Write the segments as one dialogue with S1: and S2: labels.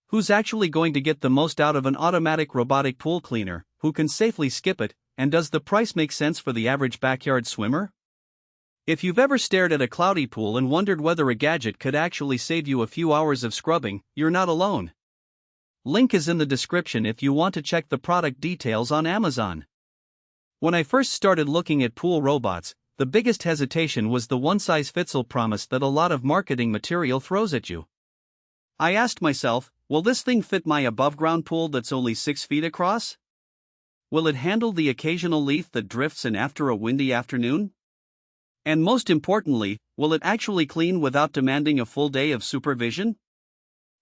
S1: Who's actually going to get the most out of an automatic robotic pool cleaner? Who can safely skip it? And does the price make sense for the average backyard swimmer? If you've ever stared at a cloudy pool and wondered whether a gadget could actually save you a few hours of scrubbing, you're not alone. Link is in the description if you want to check the product details on Amazon. When I first started looking at pool robots, the biggest hesitation was the one-size-fits-all promise that a lot of marketing material throws at you. I asked myself, will this thing fit my above-ground pool that's only 6 feet across? Will it handle the occasional leaf that drifts in after a windy afternoon? And most importantly, will it actually clean without demanding a full day of supervision?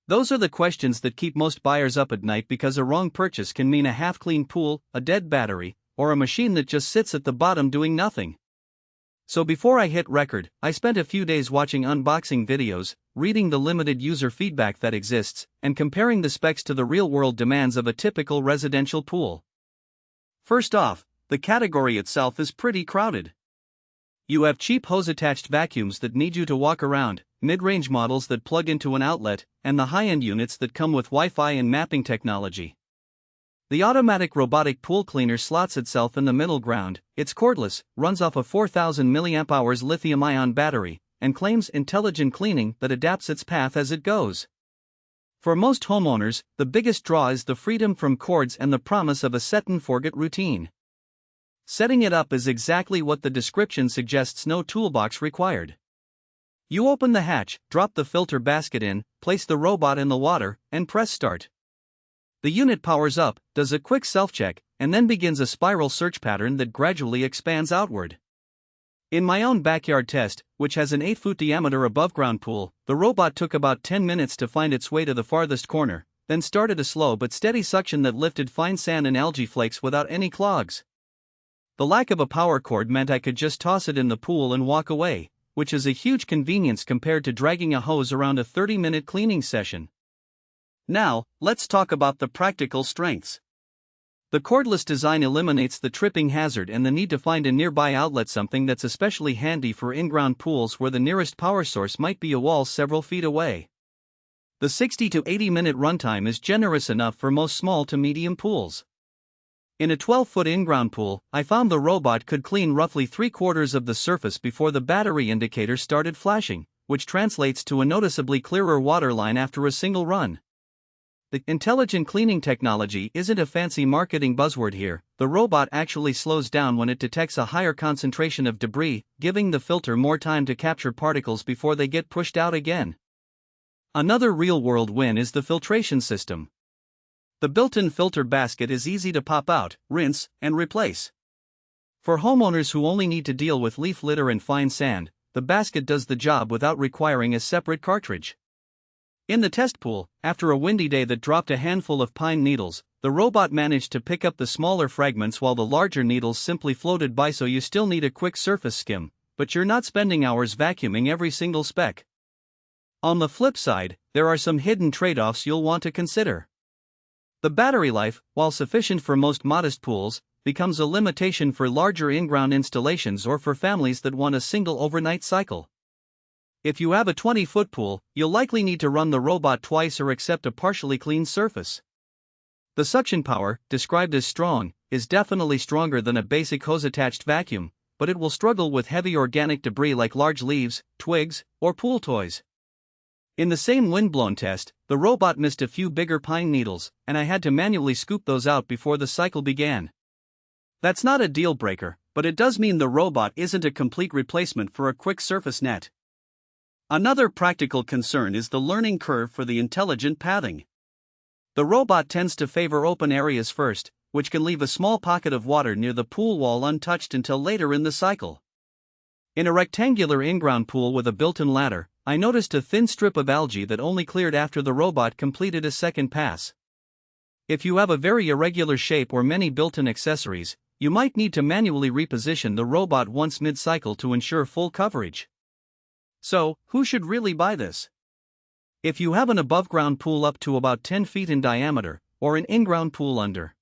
S1: Those are the questions that keep most buyers up at night, because a wrong purchase can mean a half-clean pool, a dead battery, or a machine that just sits at the bottom doing nothing. So before I hit record, I spent a few days watching unboxing videos, reading the limited user feedback that exists, and comparing the specs to the real-world demands of a typical residential pool. First off, the category itself is pretty crowded. You have cheap hose-attached vacuums that need you to walk around, mid-range models that plug into an outlet, and the high-end units that come with Wi-Fi and mapping technology. The automatic robotic pool cleaner slots itself in the middle ground. It's cordless, runs off a 4,000 mAh lithium-ion battery, and claims intelligent cleaning that adapts its path as it goes. For most homeowners, the biggest draw is the freedom from cords and the promise of a set-and-forget routine. Setting it up is exactly what the description suggests, no toolbox required. You open the hatch, drop the filter basket in, place the robot in the water, and press start. The unit powers up, does a quick self-check, and then begins a spiral search pattern that gradually expands outward. In my own backyard test, which has an 8-foot diameter above-ground pool, the robot took about 10 minutes to find its way to the farthest corner, then started a slow but steady suction that lifted fine sand and algae flakes without any clogs. The lack of a power cord meant I could just toss it in the pool and walk away, which is a huge convenience compared to dragging a hose around a 30-minute cleaning session. Now, let's talk about the practical strengths. The cordless design eliminates the tripping hazard and the need to find a nearby outlet, something that's especially handy for in-ground pools where the nearest power source might be a wall several feet away. The 60 to 80-minute runtime is generous enough for most small to medium pools. In a 12-foot in-ground pool, I found the robot could clean roughly 3/4 of the surface before the battery indicator started flashing, which translates to a noticeably clearer waterline after a single run. The intelligent cleaning technology isn't a fancy marketing buzzword here. The robot actually slows down when it detects a higher concentration of debris, giving the filter more time to capture particles before they get pushed out again. Another real-world win is the filtration system. The built-in filter basket is easy to pop out, rinse, and replace. For homeowners who only need to deal with leaf litter and fine sand, the basket does the job without requiring a separate cartridge. In the test pool, after a windy day that dropped a handful of pine needles, the robot managed to pick up the smaller fragments while the larger needles simply floated by, so you still need a quick surface skim, but you're not spending hours vacuuming every single speck. On the flip side, there are some hidden trade-offs you'll want to consider. The battery life, while sufficient for most modest pools, becomes a limitation for larger in-ground installations or for families that want a single overnight cycle. If you have a 20-foot pool, you'll likely need to run the robot twice or accept a partially clean surface. The suction power, described as strong, is definitely stronger than a basic hose-attached vacuum, but it will struggle with heavy organic debris like large leaves, twigs, or pool toys. In the same windblown test, the robot missed a few bigger pine needles, and I had to manually scoop those out before the cycle began. That's not a deal breaker, but it does mean the robot isn't a complete replacement for a quick surface net. Another practical concern is the learning curve for the intelligent pathing. The robot tends to favor open areas first, which can leave a small pocket of water near the pool wall untouched until later in the cycle. In a rectangular in-ground pool with a built-in ladder, I noticed a thin strip of algae that only cleared after the robot completed a second pass. If you have a very irregular shape or many built-in accessories, you might need to manually reposition the robot once mid-cycle to ensure full coverage. So, who should really buy this? If you have an above-ground pool up to about 10 feet in diameter, or an in-ground pool under